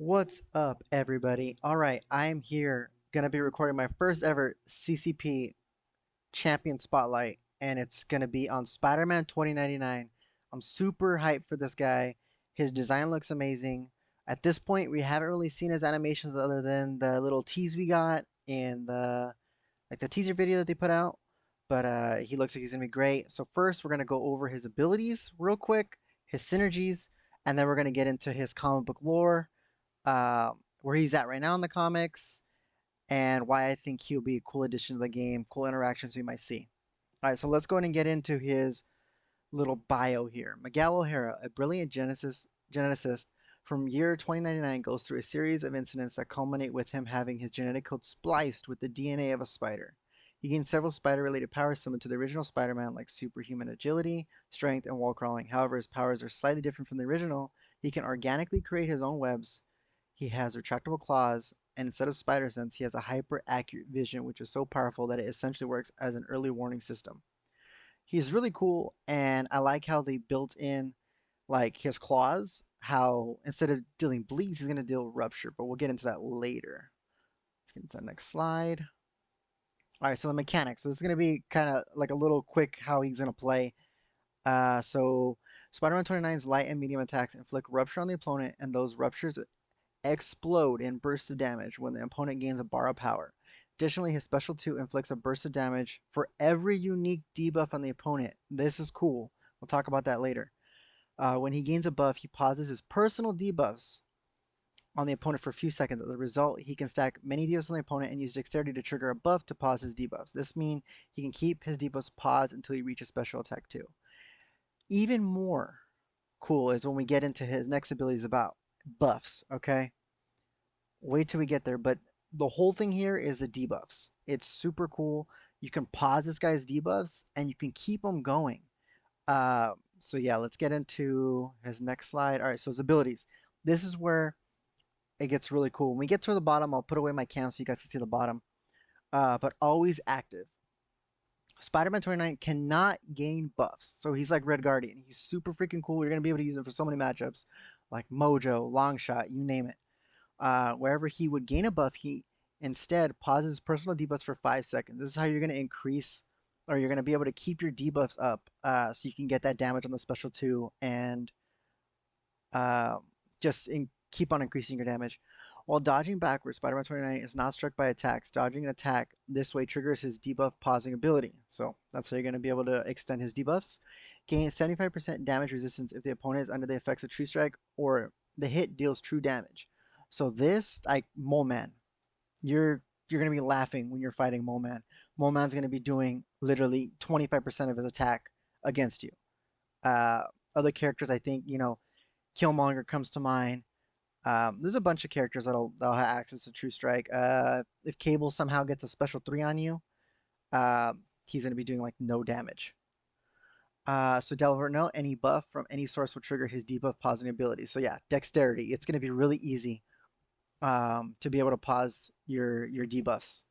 What's up, everybody? All right, I am here gonna be recording my first ever CCP Champion Spotlight, and it's gonna be on Spider-Man 2099. I'm super hyped for this guy. His design looks amazing. At this point, we haven't really seen his animations other than the little tease we got in the teaser video that they put out. But he looks like he's gonna be great. So first, we're gonna go over his abilities real quick, his synergies, and then we're gonna get into his comic book lore, where he's at right now in the comics, and why I think he'll be a cool addition to the game, cool interactions we might see. All right, so let's go ahead and get into his little bio here. Miguel O'Hara, a brilliant geneticist from year 2099, goes through a series of incidents that culminate with him having his genetic code spliced with the DNA of a spider. He gains several spider-related powers similar to the original Spider-Man, like superhuman agility, strength, and wall crawling. However, his powers are slightly different from the original. He can organically create his own webs. He has retractable claws, and instead of spider sense, he has a hyper accurate vision, which is so powerful that it essentially works as an early warning system. He's really cool, and I like how they built in like his claws. How instead of dealing bleeds, he's gonna deal rupture, but we'll get into that later. Let's get into the next slide. All right, so the mechanics. So this is gonna be kind of like a little quick how he's gonna play. So Spider-Man 29's light and medium attacks inflict rupture on the opponent, and those ruptures explode in bursts of damage when the opponent gains a bar of power. Additionally, his special 2 inflicts a burst of damage for every unique debuff on the opponent. This is cool. We'll talk about that later. When he gains a buff, he pauses his personal debuffs on the opponent for a few seconds. As a result, he can stack many debuffs on the opponent and use dexterity to trigger a buff to pause his debuffs. This means he can keep his debuffs paused until he reaches special attack 2. Even more cool is when we get into his next abilities about buffs, okay? Wait till we get there, but the whole thing here is the debuffs. It's super cool. You can pause this guy's debuffs and you can keep them going. So yeah, let's get into his next slide. All right, so his abilities. This is where it gets really cool. When we get to the bottom, I'll put away my cam so you guys can see the bottom. But always active. Spider-Man 29 cannot gain buffs. So he's like Red Guardian. He's super freaking cool. You're going to be able to use him for so many matchups, like Mojo, Longshot, you name it. Wherever he would gain a buff, he instead pauses personal debuffs for 5 seconds. This is how you're going to increase, or you're going to be able to keep your debuffs up, so you can get that damage on the special 2 and uh, keep on increasing your damage. While dodging backwards, Spider-Man 29 is not struck by attacks. Dodging an attack this way triggers his debuff pausing ability. So that's how you're going to be able to extend his debuffs. Gain 75% damage resistance if the opponent is under the effects of True Strike or the hit deals true damage. So this, like Mole Man, you're gonna be laughing when you're fighting Mole Man. Mole Man's gonna be doing literally 25% of his attack against you. Uh, Other characters, I think, Killmonger comes to mind. There's a bunch of characters that'll have access to True Strike. If Cable somehow gets a special 3 on you, uh, he's gonna be doing like no damage. So Delver, no, any buff from any source will trigger his debuff pausing ability. So yeah, dexterity. It's gonna be really easy to be able to pause your debuffs.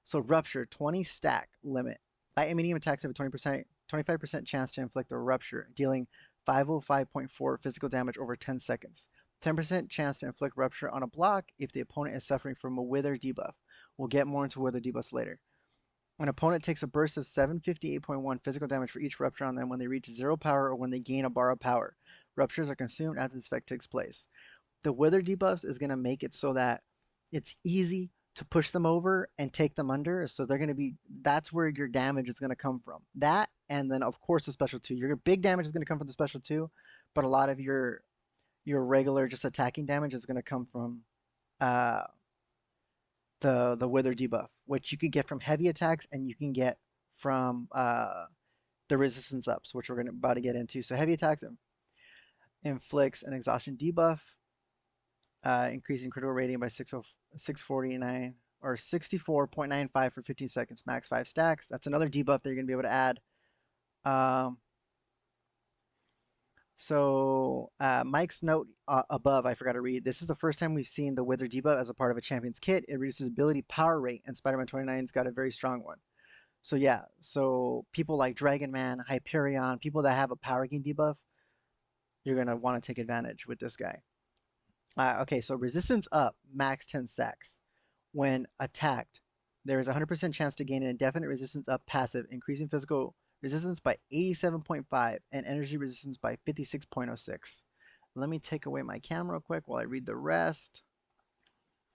So rupture, 20 stack limit. Light and medium attacks have a 25% chance to inflict a rupture, dealing 505.4 physical damage over 10 seconds. 10% chance to inflict rupture on a block if the opponent is suffering from a wither debuff. We'll get more into wither debuffs later. An opponent takes a burst of 758.1 physical damage for each rupture on them when they reach 0 power or when they gain a bar of power. Ruptures are consumed after this effect takes place. The wither debuffs is going to make it so that it's easy to push them over and take them under. So they're going to be, that's where your damage is going to come from. That, and then of course the special 2. Your big damage is going to come from the special 2, but a lot of your regular just attacking damage is going to come from uh, the wither debuff, which you can get from heavy attacks and you can get from the resistance ups, which we're about to get into. So heavy attacks inflicts an exhaustion debuff, increasing critical rating by 649 or 64.95 for 15 seconds, max 5 stacks. That's another debuff that you're going to be able to add. Um, Mike's note above, I forgot to read. This is the first time we've seen the Wither debuff as a part of a champion's kit. It reduces ability power rate, and Spider-Man 29's got a very strong one. So yeah, so people like Dragon Man, Hyperion, people that have a power gain debuff, you're going to want to take advantage with this guy. Okay, so resistance up, max 10 stacks. When attacked, there is a 100% chance to gain an indefinite resistance up passive, increasing physical resistance by 87.5 and energy resistance by 56.06. Let me take away my camera real quick while I read the rest.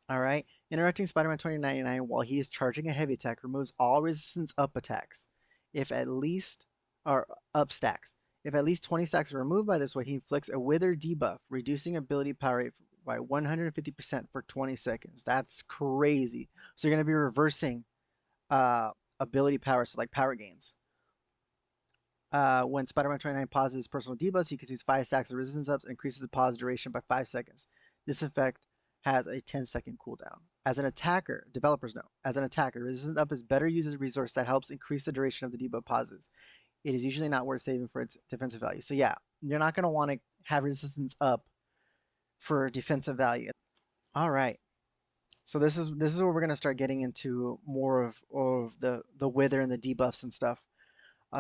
All right. Interrupting Spider-Man 2099 while he is charging a heavy attack removes all resistance up attacks. If at least, or up stacks. If at least 20 stacks are removed by this way, he inflicts a Wither debuff, reducing ability power rate by 150% for 20 seconds. That's crazy. So you're going to be reversing uh, ability power, so like power gains. When Spider-Man 29 pauses his personal debuffs, he can use 5 stacks of resistance ups and increases the pause duration by 5 seconds. This effect has a 10-second cooldown. As an attacker, developers know, as an attacker, resistance up is better used as a resource that helps increase the duration of the debuff pauses. It is usually not worth saving for its defensive value. So yeah, you're not going to want to have resistance up for defensive value. All right. So this is where we're going to start getting into more of the wither and the debuffs and stuff.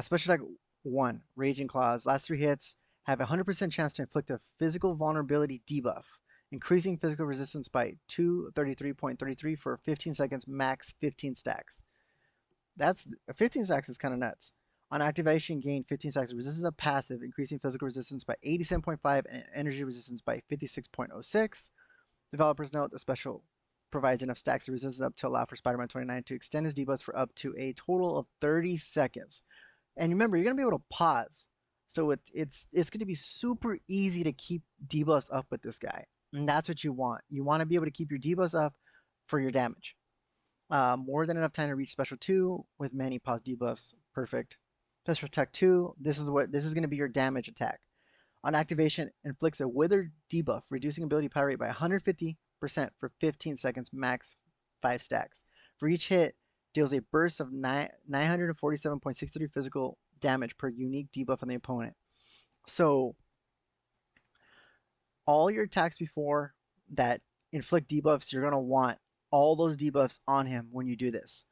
Special attack 1, Raging Claws. Last 3 hits have a 100% chance to inflict a physical vulnerability debuff, increasing physical resistance by 233.33 for 15 seconds, max 15 stacks. That's 15 stacks is kind of nuts. On activation, gain 15 stacks of resistance of passive, increasing physical resistance by 87.5 and energy resistance by 56.06. Developers note the special provides enough stacks of resistance up to allow for Spider-Man 29 to extend his debuffs for up to a total of 30 seconds. And remember, you're gonna be able to pause, so it's gonna be super easy to keep debuffs up with this guy, and that's what you want. You want to be able to keep your debuffs up for your damage. More than enough time to reach special 2 with many pause debuffs. Perfect. Special attack 2. This is gonna be your damage attack. On activation, inflicts a withered debuff, reducing ability power rate by 150% for 15 seconds, max 5 stacks. For each hit, deals a burst of 947.63 physical damage per unique debuff on the opponent. So all your attacks before that inflict debuffs, you're going to want all those debuffs on him when you do this.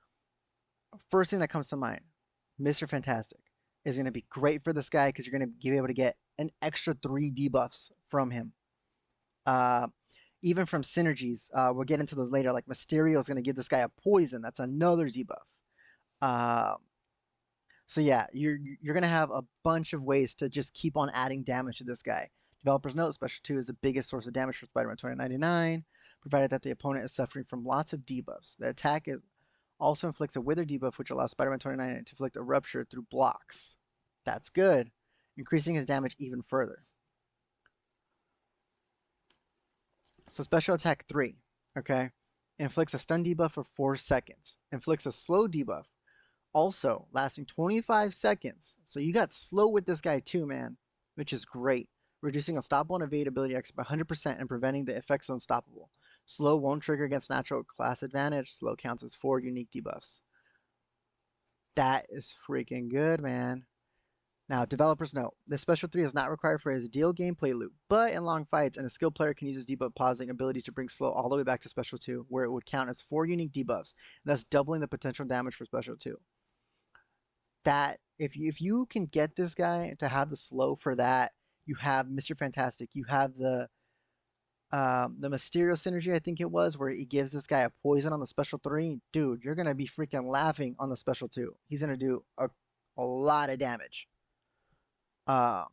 First thing that comes to mind, Mr. Fantastic is going to be great for this guy because you're going to be able to get an extra 3 debuffs from him. Uh, even from synergies, we'll get into those later. Like Mysterio is going to give this guy a poison. That's another debuff. Uh, so yeah, you're gonna have a bunch of ways to just keep on adding damage to this guy. Developers note Special 2 is the biggest source of damage for Spider-Man 2099, provided that the opponent is suffering from lots of debuffs. The attack also inflicts a Wither debuff, which allows Spider-Man 2099 to inflict a rupture through blocks. That's good, increasing his damage even further. So Special Attack 3, okay, inflicts a stun debuff for 4 seconds, inflicts a slow debuff also lasting 25 seconds. So you got slow with this guy too, man, which is great. Reducing unstoppable and evade ability X by 100% and preventing the effects of unstoppable. Slow won't trigger against natural class advantage. Slow counts as 4 unique debuffs. That is freaking good, man. Now, developers note, this special 3 is not required for his deal gameplay loop, but in long fights, and a skilled player can use his debuff pausing ability to bring slow all the way back to special 2, where it would count as 4 unique debuffs, thus doubling the potential damage for special 2. That if you can get this guy to have the slow for that, you have Mr. Fantastic, you have the Mysterio synergy, I think it was, where he gives this guy a poison on the special 3. Dude, you're gonna be freaking laughing on the special 2. He's gonna do a lot of damage. Um,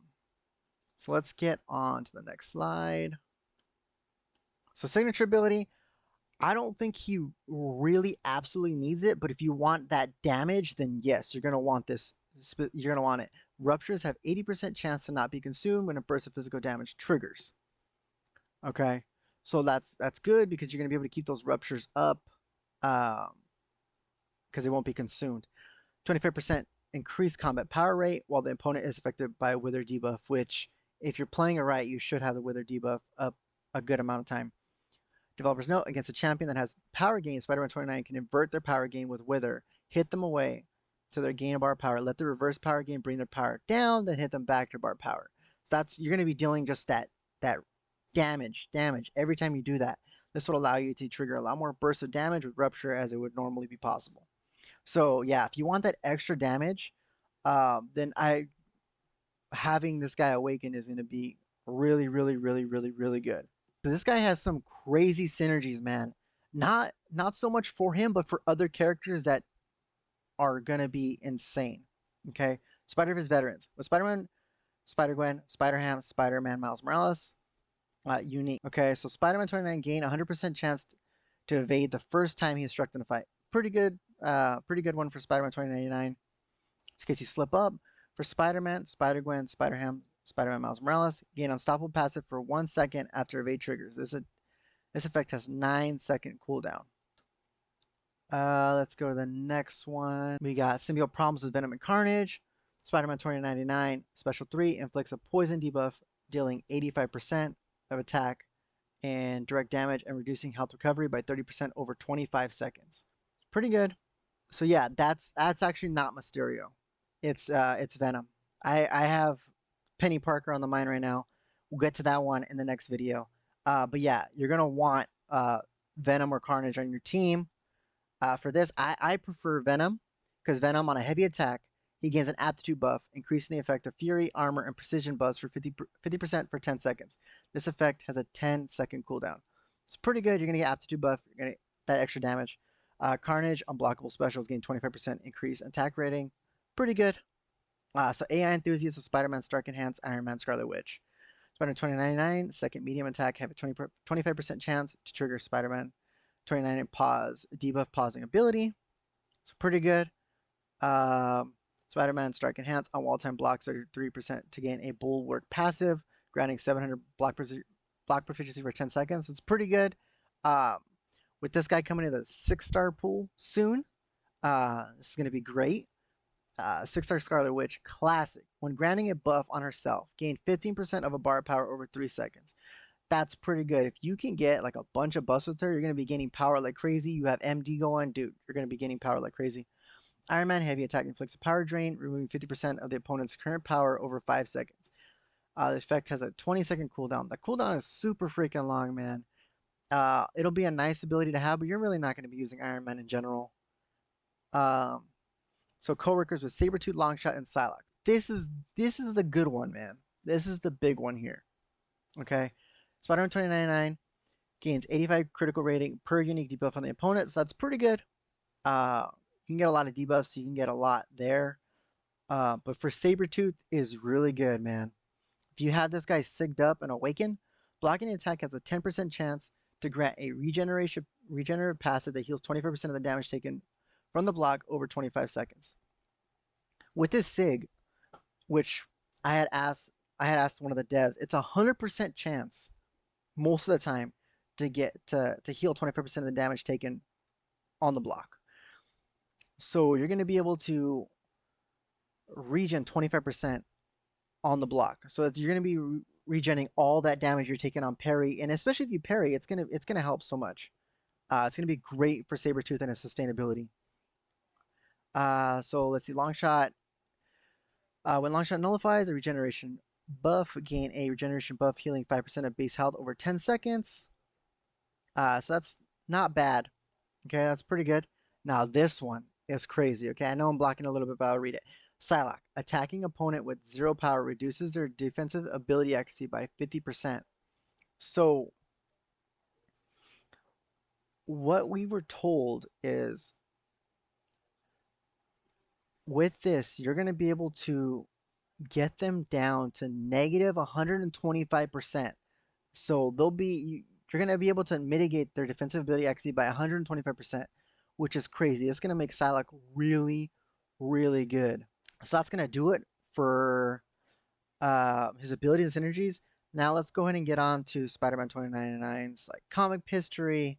so let's get on to the next slide. So signature ability, I don't think he really absolutely needs it, but if you want that damage, then yes, you're gonna want this. You're gonna want it. Ruptures have 80% chance to not be consumed when a burst of physical damage triggers. Okay, so that's good because you're gonna be able to keep those ruptures up, because they won't be consumed. 25% increased combat power rate while the opponent is affected by a Wither debuff, which if you're playing it right, you should have the Wither debuff up a good amount of time. Developers note, against a champion that has power gain, Spider-Man 29 can invert their power gain with Wither, hit them away to their gain of bar power, let the reverse power gain bring their power down, then hit them back to bar power. So that's you're going to be dealing just that damage every time you do that. This will allow you to trigger a lot more bursts of damage with Rupture as it would normally be possible. So yeah, if you want that extra damage, then having this guy awaken is going to be really, really, really, really, really good. This guy has some crazy synergies, man. Not so much for him, but for other characters that are gonna be insane. Okay, Spider-Verse veterans with Spider-Man, Spider-Gwen, Spider-Ham, Spider-Man, Miles Morales. Unique. Okay, so Spider-Man 29 gain 100% chance to evade the first time he is struck in a fight. Pretty good one for Spider-Man 2099. In case you slip up, for Spider-Man, Spider-Gwen, Spider-Ham, Spider-Man Miles Morales, gain unstoppable passive for 1 second after evade triggers. This effect has 9-second cooldown. Let's go to the next one. We got symbiote problems with Venom and Carnage. Spider-Man 2099, Special 3, inflicts a poison debuff, dealing 85% of attack and direct damage and reducing health recovery by 30% over 25 seconds. Pretty good. So yeah, that's actually not Mysterio. It's Venom. I have Penny Parker on the mind right now. We'll get to that one in the next video. But yeah, you're gonna want Venom or Carnage on your team. For this, I prefer Venom because Venom on a heavy attack, he gains an aptitude buff, increasing the effect of Fury, Armor, and Precision buffs for 50% for 10 seconds. This effect has a 10-second cooldown. It's pretty good. You're going to get aptitude buff. You're going to get that extra damage. Carnage, unblockable specials, gain 25% increase attack rating. Pretty good. So AI enthusiasts with Spider-Man, Stark Enhance, Iron Man, Scarlet Witch. Spider-Man 2099, second medium attack, have a 25% chance to trigger Spider-Man 29 pause, debuff pausing ability. So pretty good. Spider-Man Stark Enhance on wall time blocks 33% to gain a bulwark passive, granting 700 block proficiency for 10 seconds. It's pretty good. With this guy coming in the 6-star pool soon, this is going to be great. 6-star Scarlet Witch, classic. When granting a buff on herself, gain 15% of a bar power over 3 seconds. That's pretty good. If you can get like a bunch of buffs with her, you're going to be gaining power like crazy. You have MD going, dude, you're going to be gaining power like crazy. Iron Man heavy attack inflicts a power drain, removing 50% of the opponent's current power over 5 seconds. The effect has a 20-second cooldown. The cooldown is super freaking long, man. It'll be a nice ability to have, but you're really not going to be using Iron Man in general. So coworkers with Sabretooth, Longshot, and Psylocke. This is the good one, man. This is the big one here. Okay. Spider-Man 2099 gains 85 critical rating per unique debuff on the opponent, so that's pretty good. You can get a lot of debuffs, so you can get a lot there. But for Sabretooth is really good, man. If you have this guy sigged up and awakened, blocking the attack has a 10% chance to grant a regenerative passive that heals 25% of the damage taken from the block over 25 seconds. With this sig, which I had asked one of the devs, it's a 100% chance most of the time to get to heal 25% of the damage taken on the block. So you're going to be able to regen 25% on the block. So you're going to be regenning all that damage you're taking on parry, and especially if you parry, it's gonna help so much. It's gonna be great for Sabretooth and its sustainability. So let's see, Longshot. When Longshot nullifies a regeneration buff, gain a regeneration buff healing 5% of base health over 10 seconds. So that's not bad. Okay, that's pretty good. Now this one is crazy. Okay, I know I'm blocking a little bit, but I'll read it. Psylocke, attacking opponent with 0 power reduces their defensive ability accuracy by 50%. So what we were told is with this, you're going to be able to get them down to negative 125%. So you're going to be able to mitigate their defensive ability accuracy by 125%, which is crazy. It's going to make Psylocke really, really good. So that's going to do it for his abilities and synergies. Now let's go ahead and get on to Spider-Man 2099's like comic history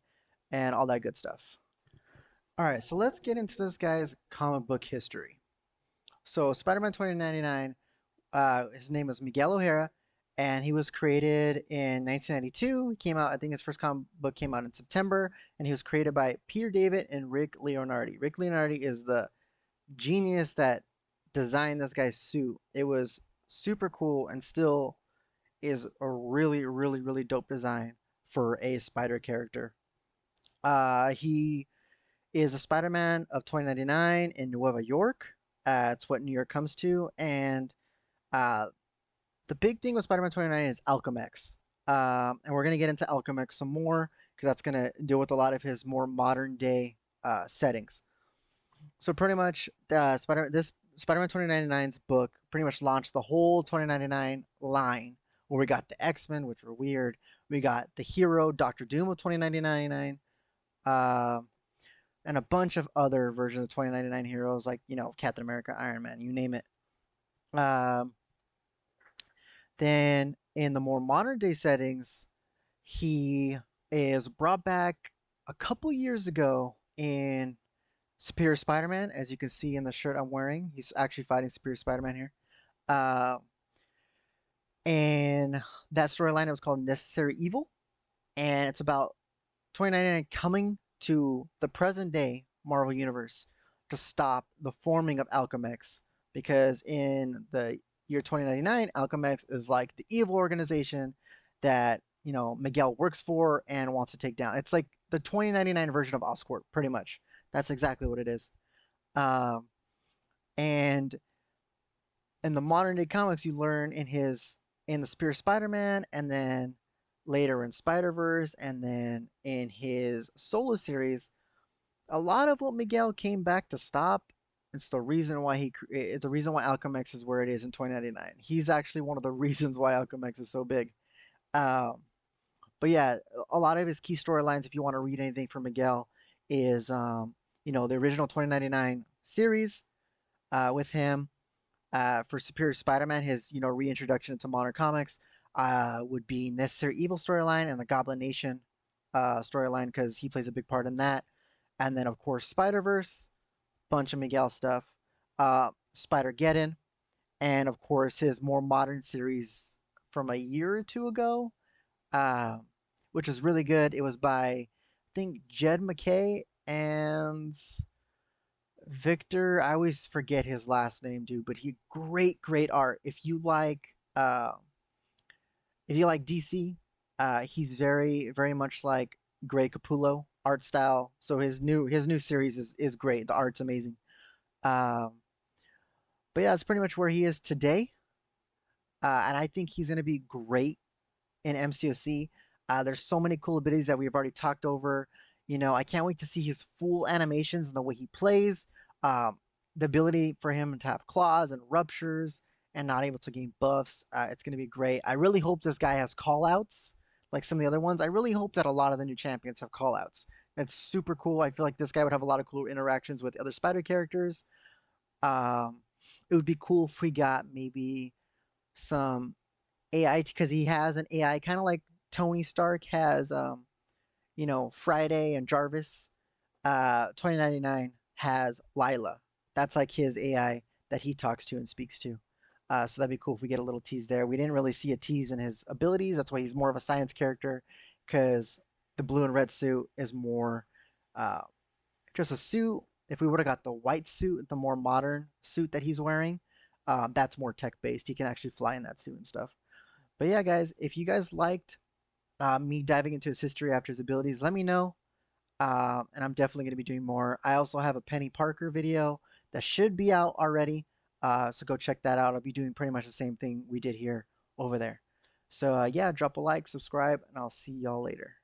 and all that good stuff. All right, so let's get into this guy's comic book history. So Spider-Man 2099, his name was Miguel O'Hara, and he was created in 1992. He came out, I think his first comic book came out in September, and he was created by Peter David and Rick Leonardi. Rick Leonardi is the genius that designed this guy's suit. It was super cool and still is a really, really, really dope design for a spider character. He is a Spider-Man of 2099 in Nueva York. It's what New York comes to. And the big thing with Spider-Man 2099 is Alchemax. And we're gonna get into Alchemix some more because that's gonna deal with a lot of his more modern day settings. So pretty much, this Spider-Man 2099's book pretty much launched the whole 2099 line, where we got the X-Men, which were weird. We got the hero Doctor Doom of 2099, uh, and a bunch of other versions of 2099 heroes, like Captain America, Iron Man, you name it. Um, then in the more modern day settings, he is brought back a couple years ago in Superior Spider-Man, as you can see in the shirt I'm wearing. He's actually fighting Superior Spider-Man here. Uh, and that storyline, it was called Necessary Evil, and it's about 2099 coming to the present day Marvel Universe to stop the forming of Alchemax, because in the year 2099, Alchemax is like the evil organization that Miguel works for and wants to take down. It's like the 2099 version of Oscorp, pretty much. That's exactly what it is. Um, and in the modern day comics, you learn in the Spear Spider-Man, and then later in Spider-Verse, and then in his solo series, a lot of what Miguel came back to stop. It's the reason why Alchemax is where it is in 2099. He's actually one of the reasons why Alchemax is so big. Um, but yeah, a lot of his key storylines, if you want to read anything from Miguel, is the original 2099 series with him. For Superior Spider-Man, his reintroduction into modern comics would be Necessary Evil storyline and the Goblin Nation storyline, because he plays a big part in that. And then of course Spider-Verse, bunch of Miguel stuff, Spider-Geddon, and of course his more modern series from a year or two ago, uh, which is really good. It was by, I think, Jed McKay and Victor. I always forget his last name, dude, but he great art. If you like DC, he's very much like Greg Capullo art style. So his new series is great. The art's amazing. Um, but yeah, that's pretty much where he is today. And I think he's gonna be great in MCOC. There's so many cool abilities that we've already talked over. I can't wait to see his full animations and the way he plays. Um, the ability for him to have claws and ruptures and not able to gain buffs. It's going to be great. I really hope this guy has callouts like some of the other ones. I really hope that a lot of the new champions have callouts. That's super cool. I feel like this guy would have a lot of cool interactions with other spider characters. Um, it would be cool if we got maybe some AI, because he has an AI kind of like Tony Stark has, Friday and Jarvis. 2099 has Lila. That's like his AI that he talks to and speaks to. So that'd be cool if we get a little tease there. We didn't really see a tease in his abilities. That's why he's more of a science character, because the blue and red suit is more uh, just a suit. If we would have got the white suit, the more modern suit that he's wearing, that's more tech based. He can actually fly in that suit and stuff. But yeah, guys, if you guys liked me diving into his history after his abilities, let me know. And I'm definitely going to be doing more. I also have a Penny Parker video that should be out already. So go check that out. I'll be doing pretty much the same thing we did here over there. So yeah, drop a like, subscribe, and I'll see y'all later.